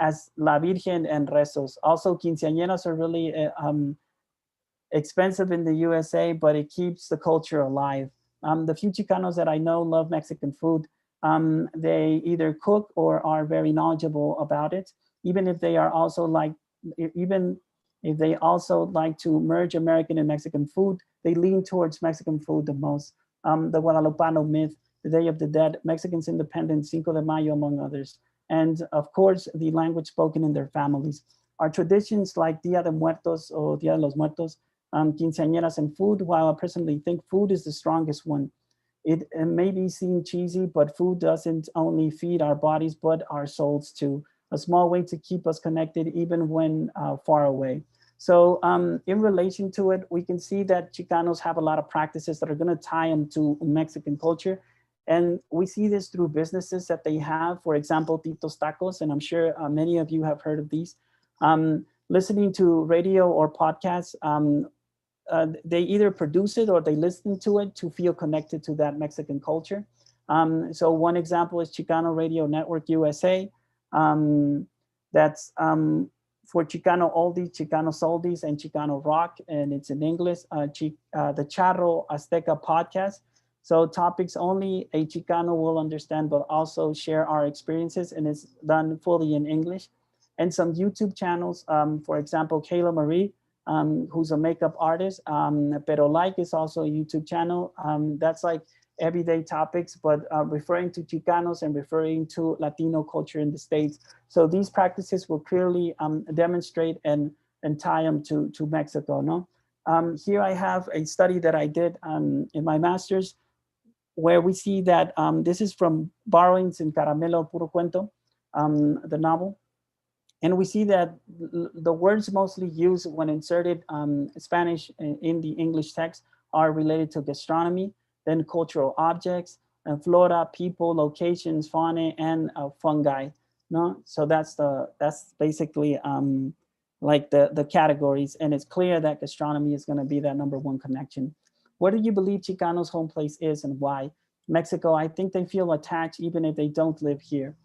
as La Virgen and rezos. Also quinceañeras are really expensive in the USA, but it keeps the culture alive. The few Chicanos that I know love Mexican food. They either cook or are very knowledgeable about it, even if they also like to merge American and Mexican food, they lean towards Mexican food the most. The Guadalupano myth, the Day of the Dead, Mexicans' independence, Cinco de Mayo, among others. And of course, the language spoken in their families. Our traditions like Dia de Muertos or Dia de los Muertos, quinceañeras, and food, while I personally think food is the strongest one. It may be seen cheesy, but food doesn't only feed our bodies, but our souls too. A small way to keep us connected even when far away. So in relation to it, we can see that Chicanos have a lot of practices that are gonna tie them to Mexican culture. And we see this through businesses that they have, for example, Tito's Tacos, and I'm sure many of you have heard of these. Listening to radio or podcasts, they either produce it or they listen to it to feel connected to that Mexican culture. So one example is Chicano Radio Network USA. That's for Chicano Oldies, Chicano Soldies, and Chicano Rock, and it's in English. The Charro Azteca podcast. So topics only a Chicano will understand, but also share our experiences, and it's done fully in English. And some YouTube channels, for example, Kayla Marie, who's a makeup artist. Pero Like is also a YouTube channel. That's like everyday topics, but referring to Chicanos and referring to Latino culture in the States. So these practices will clearly demonstrate and tie them to Mexico, no? Here I have a study that I did in my master's, where we see that this is from Borrowings in Caramelo Puro Cuento, the novel. And we see that the words mostly used when inserted Spanish in the English text are related to gastronomy, then cultural objects, flora, people, locations, fauna, and fungi. No, so that's basically like the categories, and it's clear that gastronomy is going to be that #1 connection. Where do you believe Chicanos' home place is and why? Mexico, I think they feel attached even if they don't live here.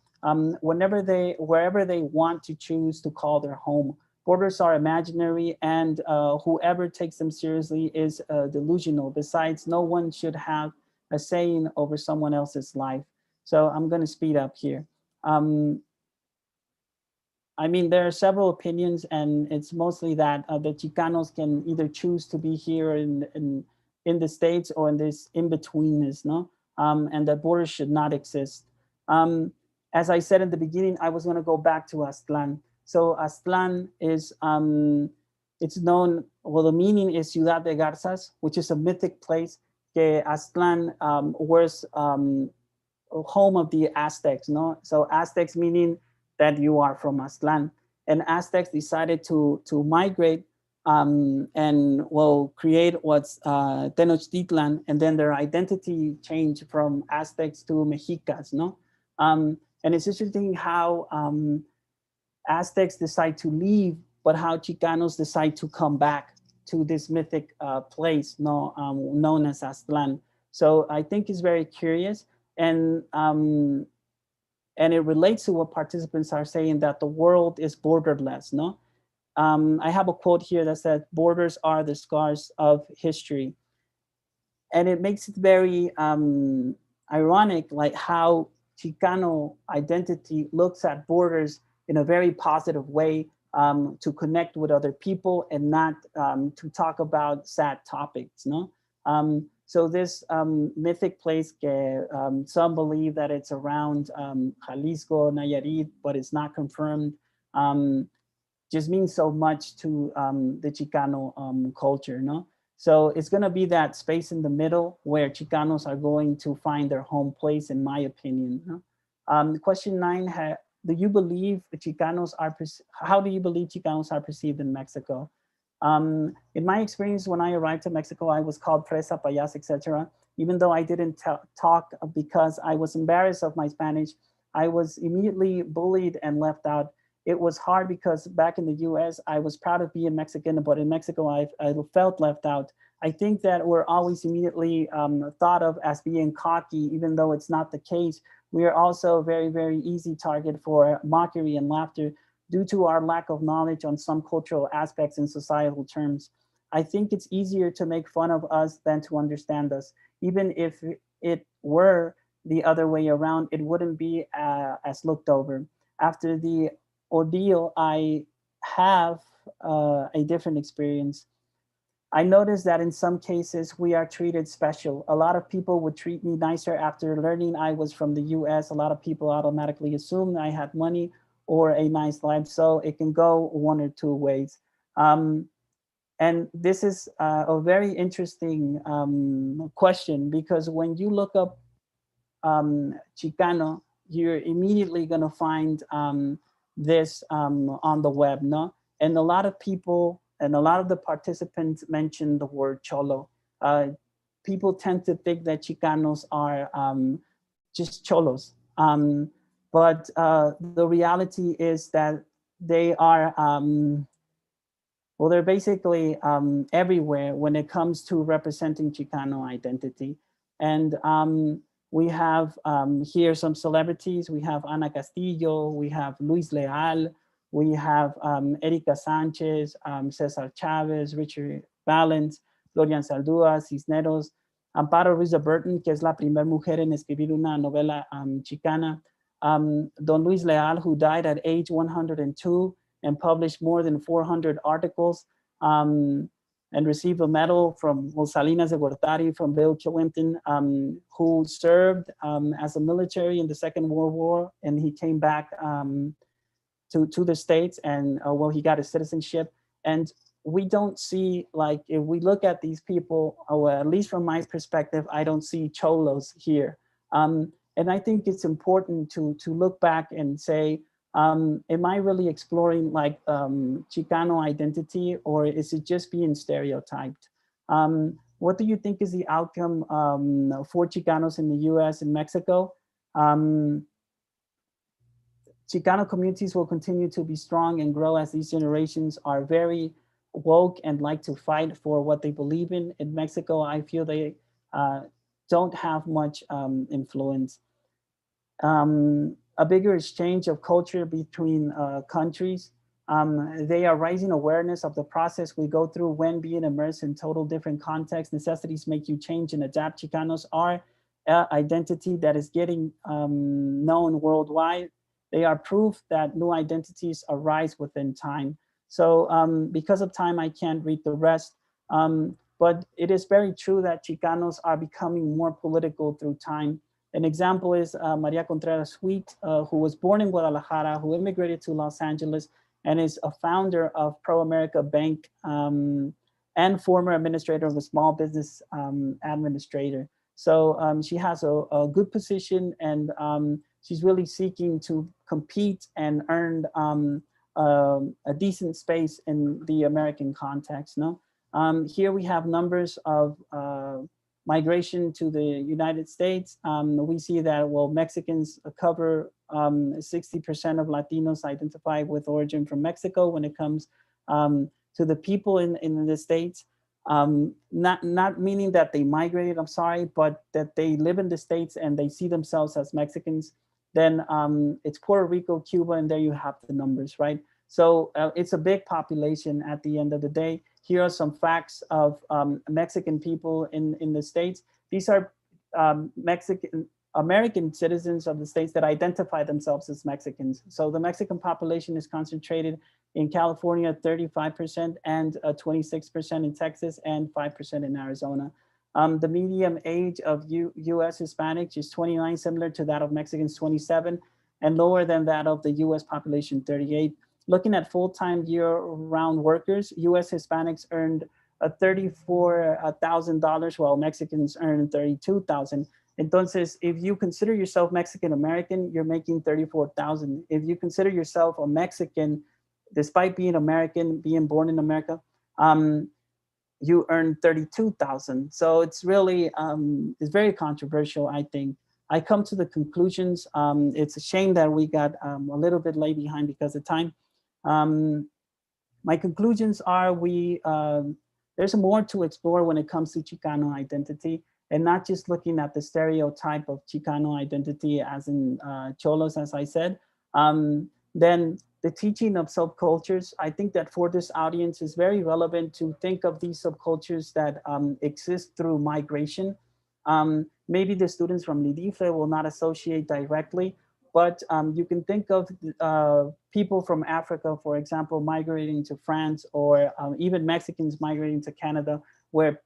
Wherever they want to choose to call their home. Borders are imaginary, and whoever takes them seriously is delusional. Besides, no one should have a saying over someone else's life. So I'm going to speed up here. I mean, there are several opinions, and it's mostly that the Chicanos can either choose to be here in the States or in this in-betweenness, no? And that borders should not exist. as I said in the beginning, I was going to go back to Aztlán. So Aztlán is, it's known, well, the meaning is Ciudad de Garzas, which is a mythic place. Que Aztlán was home of the Aztecs, no? So Aztecs meaning that you are from Aztlán. And Aztecs decided to migrate and will create what's Tenochtitlan, and then their identity changed from Aztecs to Mexicas, no? And it's interesting how Aztecs decide to leave, but how Chicanos decide to come back to this mythic place, no, known as Aztlán. So I think it's very curious, and it relates to what participants are saying, that the world is borderless, no? I have a quote here that said, "Borders are the scars of history." And it makes it very ironic, like how Chicano identity looks at borders in a very positive way, to connect with other people and not to talk about sad topics, no? So this mythic place, some believe that it's around Jalisco, Nayarit, but it's not confirmed, just means so much to the Chicano culture, no? So it's going to be that space in the middle where Chicanos are going to find their home place, in my opinion. No? Question 9, do you believe Chicanos are, how do you believe Chicanos are perceived in Mexico? In my experience, when I arrived to Mexico, I was called fresa, payas, etc. Even though I didn't talk because I was embarrassed of my Spanish, I was immediately bullied and left out. It was hard because back in the US, I was proud of being Mexican, but in Mexico, I felt left out. I think that we're always immediately thought of as being cocky, even though it's not the case. We are also a very, very easy target for mockery and laughter due to our lack of knowledge on some cultural aspects in societal terms. I think it's easier to make fun of us than to understand us. Even if it were the other way around, it wouldn't be as looked over. After the ordeal, I have a different experience. I noticed that in some cases we are treated special. A lot of people would treat me nicer after learning I was from the US. A lot of people automatically assumed I had money or a nice life. So it can go one or two ways. And this is a very interesting question, because when you look up Chicano, you're immediately going to find this on the web, no? And a lot of people and a lot of the participants mentioned the word cholo. People tend to think that Chicanos are just cholos. But the reality is that they are, well, they're basically everywhere when it comes to representing Chicano identity. And we have here some celebrities. We have Ana Castillo, we have Luis Leal, we have Erika Sanchez, Cesar Chavez, Richard Valens, Florian Saldúa, Cisneros, Amparo Ruiz de Burton, que es la primera mujer en escribir una novela chicana, Don Luis Leal, who died at age 102 and published more than 400 articles, and received a medal from Salinas de Gortari, from Bill Clinton, who served as a military in the Second World War, and he came back to the States, and well, he got his citizenship. And we don't see, like, if we look at these people, or at least from my perspective, I don't see cholos here. And I think it's important to look back and say, am I really exploring like Chicano identity, or is it just being stereotyped? What do you think is the outcome for Chicanos in the US and Mexico? Chicano communities will continue to be strong and grow as these generations are very woke and like to fight for what they believe in. In Mexico, I feel they don't have much influence. A bigger exchange of culture between countries. They are raising awareness of the process we go through when being immersed in total different contexts. Necessities make you change and adapt. Chicanos are an identity that is getting known worldwide. They are proof that new identities arise within time. So because of time, I can't read the rest. But it is very true that Chicanos are becoming more political through time. An example is Maria Contreras Wheat, who was born in Guadalajara, who immigrated to Los Angeles, and is a founder of Pro America Bank and former administrator of a small business administrator. So she has a good position, and she's really seeking to compete and earn a decent space in the American context. No, here we have numbers of migration to the United States. We see that, well, Mexicans cover 60% of Latinos identify with origin from Mexico when it comes to the people in the States. Not meaning that they migrated, I'm sorry, but that they live in the States and they see themselves as Mexicans. Then it's Puerto Rico, Cuba, and there you have the numbers, right? So it's a big population at the end of the day. Here are some facts of Mexican people in the States. These are American citizens of the States that identify themselves as Mexicans. So the Mexican population is concentrated in California, 35%, and 26% in Texas, and 5% in Arizona. The median age of US Hispanics is 29, similar to that of Mexicans, 27, and lower than that of the US population, 38. Looking at full-time year-round workers, US Hispanics earned $34,000, while Mexicans earned $32,000. Entonces, if you consider yourself Mexican-American, you're making $34,000. If you consider yourself a Mexican, despite being American, being born in America, you earn $32,000. So it's really, it's very controversial, I think. I come to the conclusions. It's a shame that we got a little bit late behind because of time. My conclusions are there's more to explore when it comes to Chicano identity, and not just looking at the stereotype of Chicano identity as in Cholos, as I said. Then the teaching of subcultures, I think that for this audience is very relevant to think of these subcultures that exist through migration. Maybe the students from Lidife will not associate directly, but you can think of people from Africa, for example, migrating to France, or even Mexicans migrating to Canada, where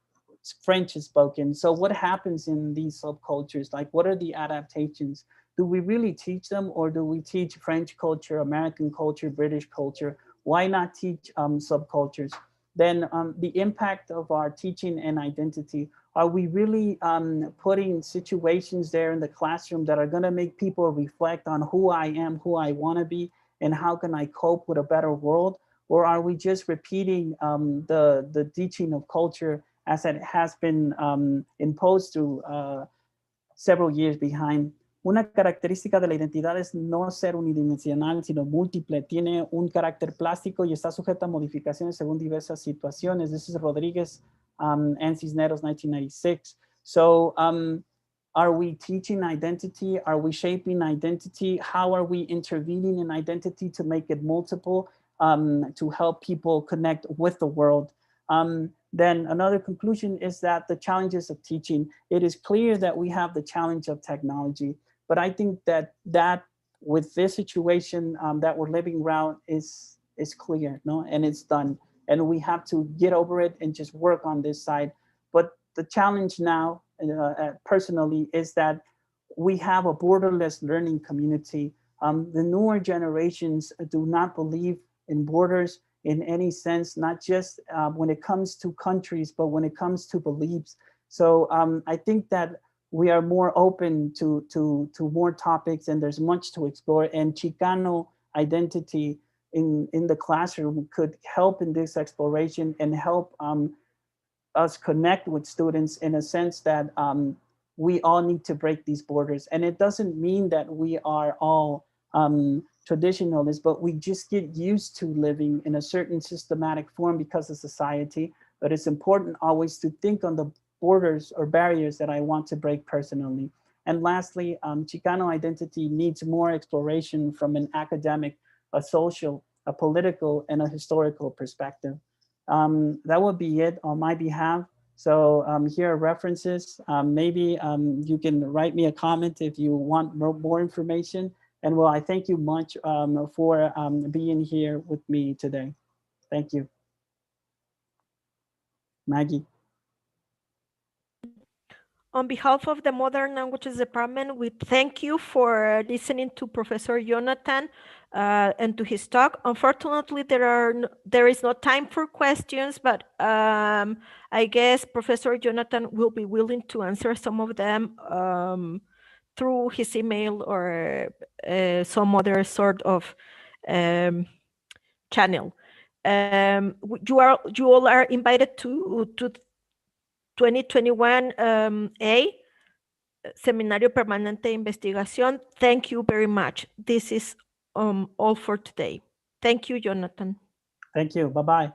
French is spoken. So what happens in these subcultures? Like, what are the adaptations? Do we really teach them, or do we teach French culture, American culture, British culture? Why not teach subcultures? Then the impact of our teaching and identity. Are we really putting situations there in the classroom that are gonna make people reflect on who I am, who I wanna be, and how can I cope with a better world? Or are we just repeating the teaching of culture as it has been imposed through several years behind? Una característica de la identidad es no ser unidimensional, sino múltiple. Tiene un carácter plástico y está sujeta a modificaciones según diversas situaciones. This is Rodriguez and Cisneros, 1996. So are we teaching identity? Are we shaping identity? How are we intervening in identity to make it multiple, to help people connect with the world? Then another conclusion is that the challenges of teaching, it is clear that we have the challenge of technology, but I think that with this situation that we're living around is clear, no? And it's done. And we have to get over it and just work on this side. But the challenge now, personally, is that we have a borderless learning community. The newer generations do not believe in borders in any sense, not just when it comes to countries, but when it comes to beliefs. So I think that we are more open to more topics, and there's much to explore. And Chicano identity in the classroom could help in this exploration and help us connect with students in a sense that we all need to break these borders. And it doesn't mean that we are all traditionalists, but we just get used to living in a certain systematic form because of society. But it's important always to think on the borders or barriers that I want to break personally. And lastly, Chicano identity needs more exploration from an academic, a social, a political, and a historical perspective. That would be it on my behalf. So here are references. Maybe you can write me a comment if you want more information. And well, I thank you much for being here with me today. Thank you. Maggie. On behalf of the Modern Languages Department, we thank you for listening to Professor Jonathan and to his talk. Unfortunately, there is no time for questions, but I guess Professor Jonathan will be willing to answer some of them through his email or some other sort of channel. You all are invited to 2021 Seminario Permanente Investigación. Thank you very much. This is all for today. Thank you, Jonathan. Thank you. Bye-bye.